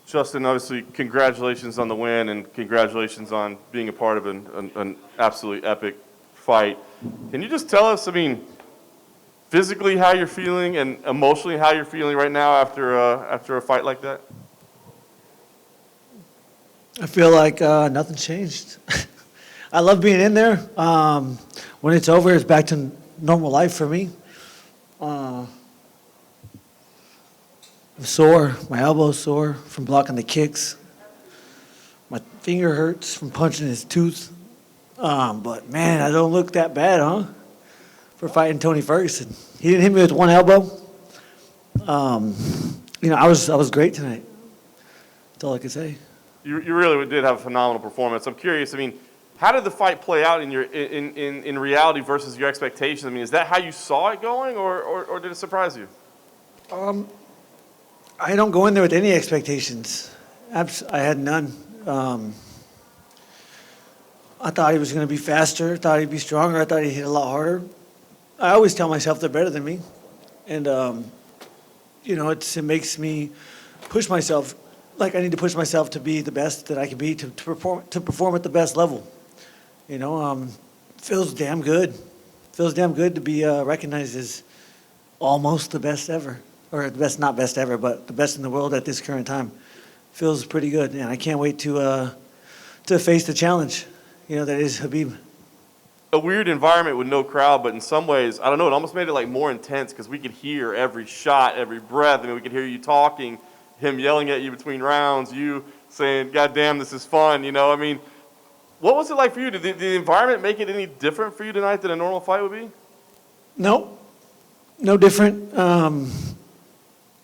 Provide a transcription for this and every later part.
Justin, obviously, congratulations on the win and congratulations on being a part of an absolutely epic fight. Can you just tell us, I mean, physically how you're feeling and emotionally how you're feeling right now after a fight like that? I feel like nothing's changed. I love being in there. When it's over, it's back to normal life for me. I'm sore. My elbow's sore from blocking the kicks. My finger hurts from punching his tooth. But, man, I don't look that bad, huh? For fighting Tony Ferguson. He didn't hit me with one elbow. I was great tonight. That's all I can say. You really did have a phenomenal performance. I'm curious, I mean, how did the fight play out in reality versus your expectations? I mean, is that how you saw it going, or did it surprise you? I don't go in there with any expectations. I had none. I thought he was going to be faster. I thought he'd be stronger. I thought he'd hit a lot harder. I always tell myself they're better than me. And, it makes me push myself. Like I need to push myself to be the best that I can be, to perform at the best level. Feels damn good. Feels damn good to be recognized as almost the best ever. Or the best, not best ever, but the best in the world at this current time. Feels pretty good, and I can't wait to face the challenge, that is Khabib. A weird environment with no crowd, but in some ways, I don't know, it almost made it like more intense because we could hear every shot, every breath. I mean, we could hear you talking, him yelling at you between rounds, you saying, "God damn, this is fun," I mean, what was it like for you? Did the environment make it any different for you tonight than a normal fight would be? No different.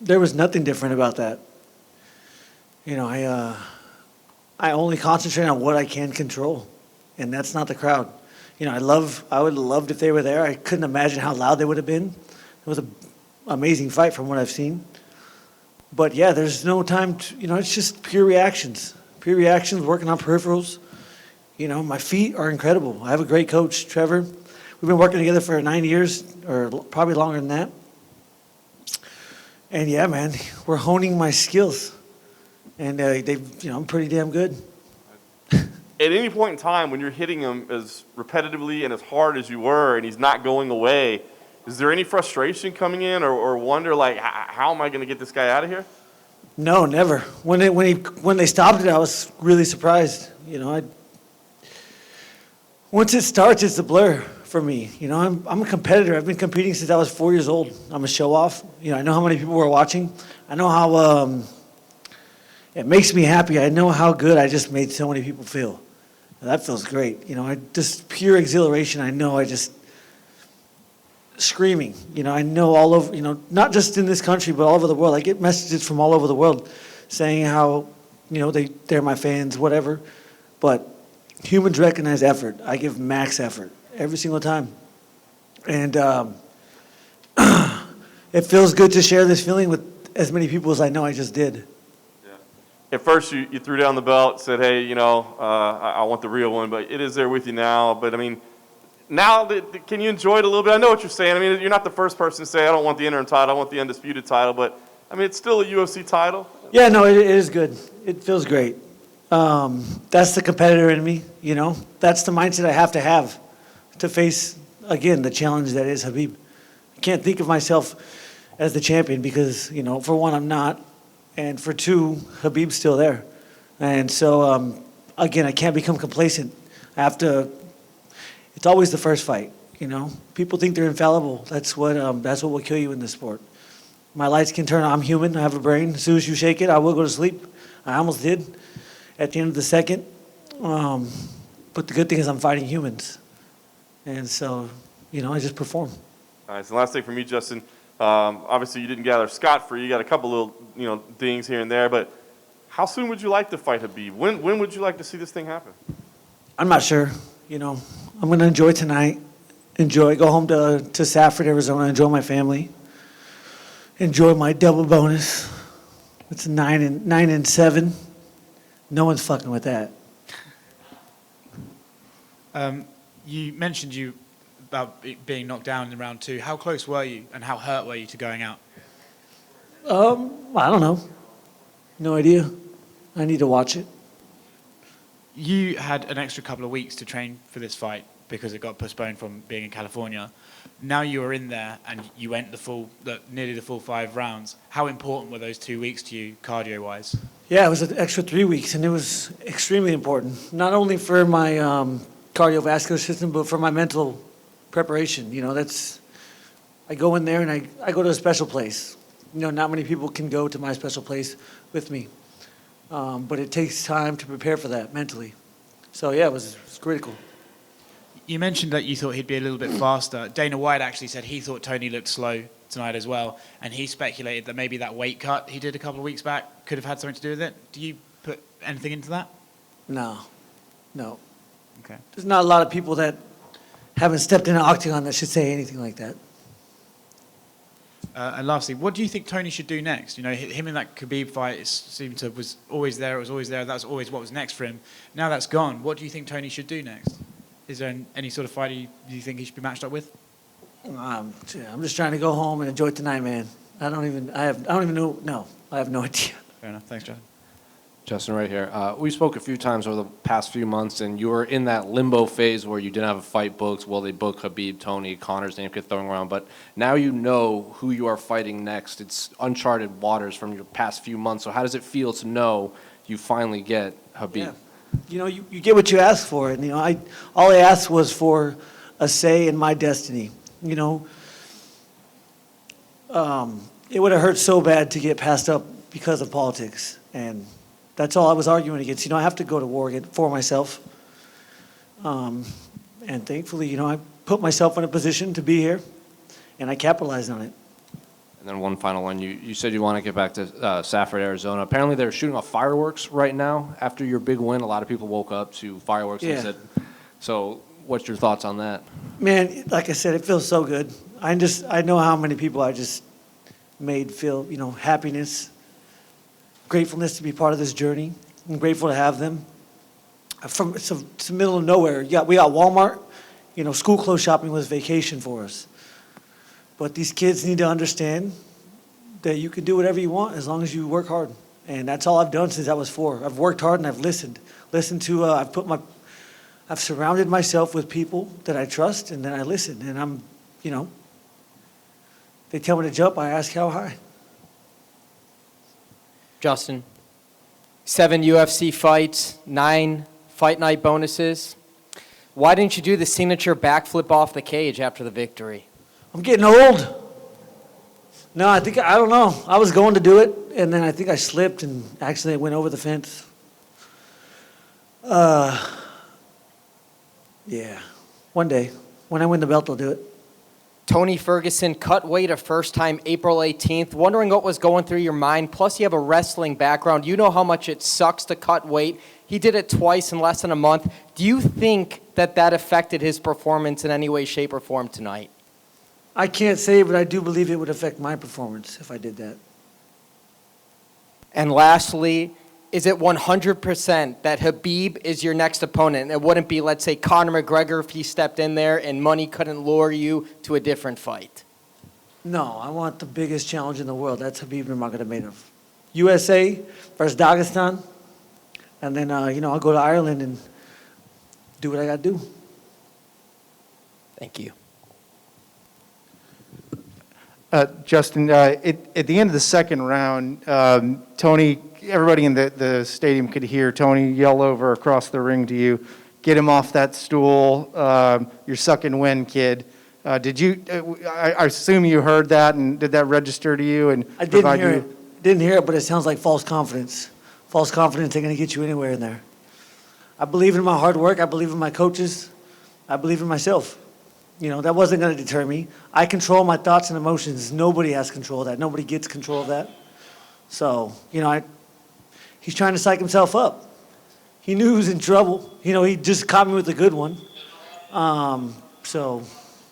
There was nothing different about that. I only concentrate on what I can control, and that's not the crowd. I would have loved if they were there. I couldn't imagine how loud they would have been. It was an amazing fight from what I've seen. But yeah, there's no time to, it's just pure reactions. Pure reactions, working on peripherals. My feet are incredible. I have a great coach, Trevor. We've been working together for 9 years, or probably longer than that. And yeah, man, we're honing my skills. And I'm pretty damn good. At any point in time when you're hitting him as repetitively and as hard as you were and he's not going away, is there any frustration coming in or wonder, like, how am I going to get this guy out of here? No, never. When they stopped it, I was really surprised. Once it starts, it's a blur for me. I'm a competitor. I've been competing since I was 4 years old. I'm a show-off. I know how many people were watching. I know how it makes me happy. I know how good I just made so many people feel. That feels great. Just pure exhilaration. I know I just screaming. I know all over, not just in this country, but all over the world. I get messages from all over the world saying how, they're my fans, whatever. But humans recognize effort. I give max effort every single time. And it feels good to share this feeling with as many people as I know I just did. At first, you threw down the belt, said, "Hey, I want the real one," but it is there with you now. But I mean, now can you enjoy it a little bit? I know what you're saying. I mean, you're not the first person to say, "I don't want the interim title, I want the undisputed title." But I mean, it's still a UFC title. Yeah, no, it is good. It feels great. That's the competitor in me. That's the mindset I have to face again the challenge that is Khabib. I can't think of myself as the champion because for one, I'm not. And for two, Khabib's still there. And so, again, I can't become complacent. I have to, it's always the first fight, People think they're infallible. That's what will kill you in this sport. My lights can turn on. I'm human. I have a brain. As soon as you shake it, I will go to sleep. I almost did at the end of the second. But the good thing is I'm fighting humans. And so, I just perform. All right, so last thing for me, Justin. Obviously, you didn't gather scot-free. You got a couple little, dings here and there. But how soon would you like to fight Khabib? When would you like to see this thing happen? I'm not sure. I'm going to enjoy tonight. Go home to Safford, Arizona. Enjoy my family. Enjoy my double bonus. It's 9 and 7. No one's fucking with that. You mentioned about being knocked down in round 2. How close were you and how hurt were you to going out? I don't know. No idea. I need to watch it. You had an extra couple of weeks to train for this fight because it got postponed from being in California. Now you are in there and you went nearly the full 5 rounds. How important were those 2 weeks to you, cardio-wise? Yeah, it was an extra 3 weeks, and it was extremely important, not only for my cardiovascular system, but for my mental preparation. I go in there and I go to a special place. Not many people can go to my special place with me, but it takes time to prepare for that mentally. So yeah, it was critical. You mentioned that you thought he'd be a little bit faster. Dana White actually said he thought Tony looked slow tonight as well, and he speculated that maybe that weight cut he did a couple of weeks back could have had something to do with it. Do you put anything into that? No. Okay. There's not a lot of people that haven't stepped in an octagon that should say anything like that. And lastly, what do you think Tony should do next? Him in that Khabib fight was always there. It was always there. That was always what was next for him. Now that's gone. What do you think Tony should do next? Is there any sort of fight you think he should be matched up with? I'm just trying to go home and enjoy tonight, man. I don't even know. No, I have no idea. Fair enough. Thanks, Justin. Justin, right here. We spoke a few times over the past few months, and you were in that limbo phase where you didn't have a fight booked. Well, they booked Khabib, Tony, Connor's name kept throwing around, but now you know who you are fighting next. It's uncharted waters from your past few months. So how does it feel to know you finally get Khabib? Yeah. You get what you ask for, and all I asked was for a say in my destiny. It would have hurt so bad to get passed up because of politics, and that's all I was arguing against. I have to go to war for myself, and thankfully, I put myself in a position to be here, and I capitalized on it. And then one final one. You said you want to get back to Safford, Arizona. Apparently they're shooting off fireworks right now after your big win. A lot of people woke up to fireworks and said, so what's your thoughts on that? Man, like I said, it feels so good. I know how many people I just made feel, happiness, gratefulness to be part of this journey. I'm grateful to have them. It's the middle of nowhere. We got Walmart. School clothes shopping was vacation for us. But these kids need to understand that you can do whatever you want as long as you work hard. And that's all I've done since I was 4. I've worked hard and I've listened. I've surrounded myself with people that I trust, and then I listen. And they tell me to jump, I ask how high. Justin, 7 UFC fights, 9 fight night bonuses. Why didn't you do the signature backflip off the cage after the victory? I'm getting old. No, I don't know. I was going to do it, and then I think I slipped and accidentally went over the fence. Yeah. One day, when I win the belt, I'll do it. Tony Ferguson cut weight a first time April 18th. Wondering what was going through your mind. Plus, you have a wrestling background. You know how much it sucks to cut weight. He did it twice in less than a month. Do you think that affected his performance in any way, shape, or form tonight? I can't say, but I do believe it would affect my performance if I did that. And lastly, is it 100% that Khabib is your next opponent? It wouldn't be, let's say, Conor McGregor if he stepped in there and money couldn't lure you to a different fight. No, I want the biggest challenge in the world. That's Khabib Nurmagomedov. USA versus Dagestan. And then, I'll go to Ireland and do what I got to do. Thank you. Justin, at the end of the second round, Tony, everybody in the stadium could hear Tony yell over across the ring to you, "Get him off that stool. You're sucking wind, kid." Did you? I assume you heard that, and did that register to you? And I didn't hear it. Didn't hear it, but it sounds like false confidence. False confidence ain't going to get you anywhere in there. I believe in my hard work. I believe in my coaches. I believe in myself. That wasn't going to deter me. I control my thoughts and emotions. Nobody has control of that. Nobody gets control of that. So, he's trying to psych himself up. He knew he was in trouble. He just caught me with a good one.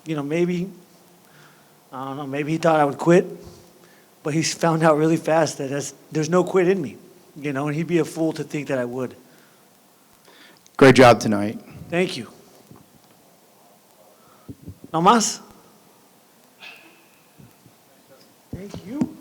Maybe, I don't know, maybe he thought I would quit. But he found out really fast that there's no quit in me. And he'd be a fool to think that I would. Great job tonight. Thank you. No más. Thank you.